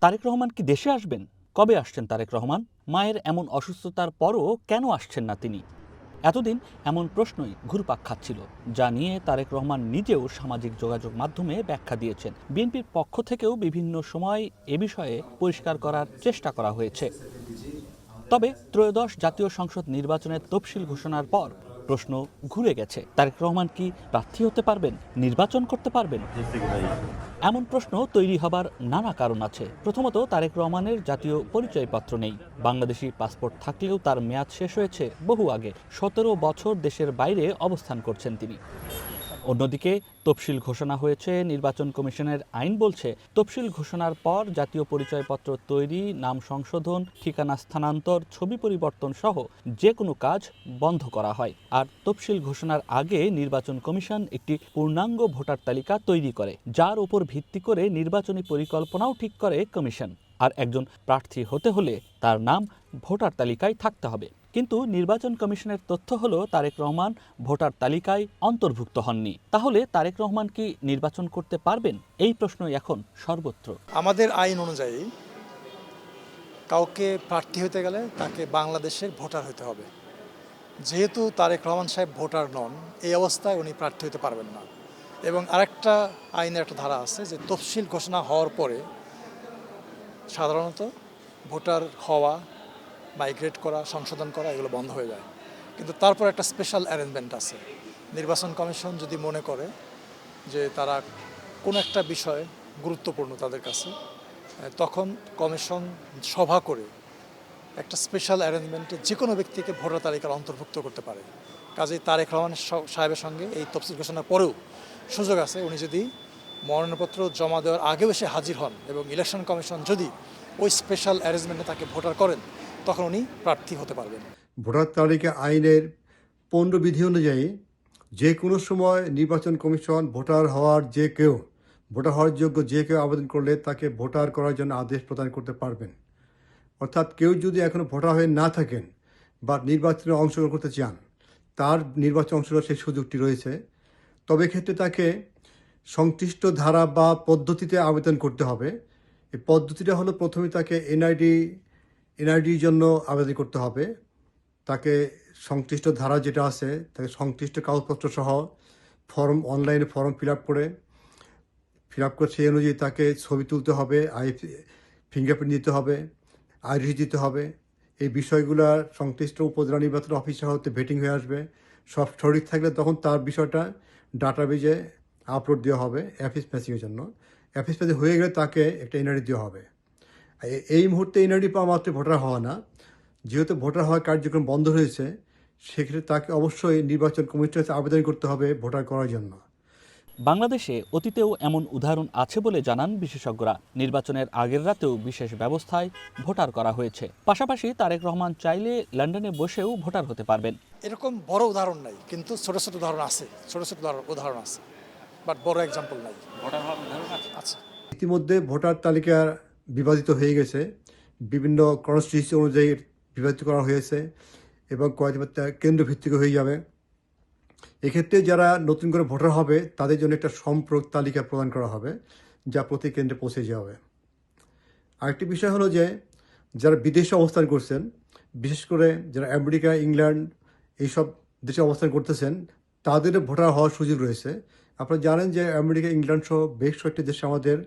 তারেক রহমান কি দেশে আসবেন? কবে আসছেন তারেক রহমান? মায়ের এমন অসুস্থতার পরও কেন আসছেন না তিনি? এতদিন এমন প্রশ্নই ঘুরপাক খাচ্ছিল, যা নিয়ে তারেক রহমান নিজেও সামাজিক যোগাযোগ মাধ্যমে ব্যাখ্যা দিয়েছেন। বিএনপির পক্ষ থেকেও বিভিন্ন সময় এ বিষয়ে পরিষ্কার করার চেষ্টা করা হয়েছে। তবে ত্রয়োদশ জাতীয় সংসদ নির্বাচনের তফসিল ঘোষণার পর প্রশ্ন ঘুরে গেছে, তারেক রহমান কি প্রার্থী হতে পারবেন, নির্বাচন করতে পারবেন? এমন প্রশ্ন তৈরি হবার নানা কারণ আছে। প্রথমত, তারেক রহমানের জাতীয় পরিচয়পত্র নেই। বাংলাদেশি পাসপোর্ট থাকলেও তার মেয়াদ শেষ হয়েছে বহু আগে। 17 বছর দেশের বাইরে অবস্থান করছেন তিনি। অন্যদিকে তফসিল ঘোষণা হয়েছে, নির্বাচন কমিশনের আইন বলছে তফসিল ঘোষণার পর জাতীয় পরিচয়পত্র তৈরি, নাম সংশোধন, ঠিকানা স্থানান্তর, ছবি পরিবর্তন সহ যে কোনো কাজ বন্ধ করা হয়। আর তফসিল ঘোষণার আগে নির্বাচন কমিশন একটি পূর্ণাঙ্গ ভোটার তালিকা তৈরি করে, যার উপর ভিত্তি করে নির্বাচনী পরিকল্পনাও ঠিক করে কমিশন। আর একজন প্রার্থী হতে হলে তার নাম ভোটার তালিকায় থাকতে হবে। কিন্তু নির্বাচন কমিশনের তথ্য হলো তারেক রহমান ভোটার তালিকায় অন্তর্ভুক্ত হননি। তাহলে তারেক রহমান কি নির্বাচন করতে পারবেন? এই প্রশ্নই এখন সর্বত্র। আমাদের আইন অনুযায়ী কাউকে প্রার্থী হতে গেলে তাকে বাংলাদেশের ভোটার হতে হবে। যেহেতু তারেক রহমান সাহেব ভোটার নন, এই অবস্থায় উনি প্রার্থী হতে পারবেন না। এবং আরেকটা আইনের একটা ধারা আছে যে তফসিল ঘোষণা হওয়ার পরে সাধারণত ভোটার হওয়া, মাইগ্রেট করা, সংশোধন করা এগুলো বন্ধ হয়ে যায়। কিন্তু তারপর একটা স্পেশাল অ্যারেঞ্জমেন্ট আছে। নির্বাচন কমিশন যদি মনে করে যে তারা কোনো একটা বিষয় গুরুত্বপূর্ণ তাদের কাছে, তখন কমিশন সভা করে একটা স্পেশাল অ্যারেঞ্জমেন্টে যে কোনো ব্যক্তিকে ভোটার তালিকার অন্তর্ভুক্ত করতে পারে। কাজেই তারেক রহমান সাহেবের সঙ্গে এই তফসিল ঘোষণার পরেও সুযোগ আছে, উনি যদি মনোনয়নপত্র জমা দেওয়ার আগেও এসে হাজির হন এবং ইলেকশন কমিশন যদি ওই স্পেশাল অ্যারেঞ্জমেন্টে তাকে ভোটার করেন, তখন উনি প্রার্থী হতে পারবেন। ভোটার তালিকা আইনের 15 বিধি অনুযায়ী যে কোনো সময় নির্বাচন কমিশন ভোটার হওয়ার যোগ্য যে কেউ আবেদন করলে তাকে ভোটার করার জন্য আদেশ প্রদান করতে পারবেন। অর্থাৎ কেউ যদি এখনো ভোটার হয়ে না থাকেন বা নির্বাচনে অংশগ্রহণ করতে চান, তার নির্বাচন অংশগ্রহণ সেই সুযোগটি রয়েছে। তবে ক্ষেত্রে তাকে সংশ্লিষ্ট ধারা বা পদ্ধতিতে আবেদন করতে হবে। এই পদ্ধতিটা হলো, প্রথমে তাকে এনআইডির জন্য আবেদন করতে হবে। তাকে সংশ্লিষ্ট ধারা যেটা আছে, তাকে সংশ্লিষ্ট কাগজপত্র সহ অনলাইনে ফর্ম ফিল আপ করে সেই অনুযায়ী তাকে ছবি তুলতে হবে, ফিঙ্গারপ্রিন্ট দিতে হবে, আইডি দিতে হবে। এই বিষয়গুলো সংশ্লিষ্ট উপজেলা নির্বাচন অফিসার হতে ভেটিং হয়ে আসবে। সব সঠিক থাকলে তখন তার বিষয়টা ডাটাবেজে আপলোড দেওয়া হবে অ্যাফিস ম্যাচিংয়ের জন্য। অ্যাফিস ম্যাচিং হয়ে গেলে তাকে একটা এনআইডি দেওয়া হবে। এই মুহূর্তে এনআইডি পাওয়া মাত্র ভোটার হওয়া না। যেহেতু ভোটার হওয়ার কার্যক্রম বন্ধ হয়েছে, সেক্ষেত্রে তাকে অবশ্যই নির্বাচন কমিশনের আবেদন করতে হবে ভোটার করার জন্য। বাংলাদেশে অতীতেও এমন উদাহরণ আছে বলে জানান বিশেষজ্ঞরা। নির্বাচনের আগের রাতেও বিশেষ ব্যবস্থায় ভোটার করা হয়েছে। পাশাপাশি তারেক রহমান চাইলে লন্ডনে বসেও ভোটার হতে পারবেন। এরকম বড় উদাহরণ নাই, কিন্তু ছোট ছোট উদাহরণ আছে, উদাহরণ আছে, বাট বড় এক্সাম্পল নাই। ভোটার হওয়ার উদাহরণ আছে। ইতিমধ্যে ভোটার তালিকা বিভাজিত হয়ে গেছে, বিভিন্ন কনস্টিটিউন্সি অনুযায়ী বিভাজিত করা হয়েছে এবং কয়েকটা কেন্দ্র ভিত্তিক হয়ে যাবে। এক্ষেত্রে যারা নতুন করে ভোটার হবে তাদের জন্য একটা সম্পর্ক তালিকা প্রদান করা হবে, যা প্রতি কেন্দ্রে পৌঁছে যাবে। আরেকটি বিষয় হলো যে যারা বিদেশে অবস্থান করছেন, বিশেষ করে যারা আমেরিকা, ইংল্যান্ড এইসব দেশে অবস্থান করতেছেন, তাদের ভোটার হওয়ার সুযোগ রয়েছে। আপনারা জানেন যে আমেরিকা, ইংল্যান্ড সহ বেশ কয়েকটি দেশে আমাদের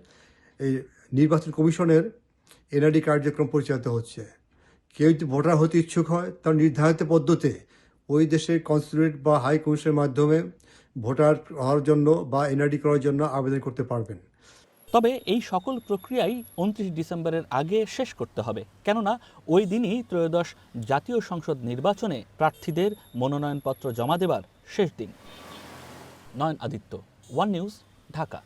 এই নির্বাচন কমিশনের এনআইডি কার্যক্রম পরিচালিত হচ্ছে। কেউ যদি ভোটার হতে ইচ্ছুক হয়, তার নির্ধারিত পদ্ধতিতে ওই দেশের কনসুলেট বা হাই কমিশনের মাধ্যমে ভোটার হওয়ার জন্য বা এনআইডি করার জন্য আবেদন করতে পারবেন। তবে এই সকল প্রক্রিয়াই 29 ডিসেম্বরের আগে শেষ করতে হবে, কেননা ওই দিনই ত্রয়োদশ জাতীয় সংসদ নির্বাচনে প্রার্থীদের মনোনয়নপত্র জমা দেবার শেষ দিন। নয়ন আদিত্য, ওয়ান নিউজ, ঢাকা।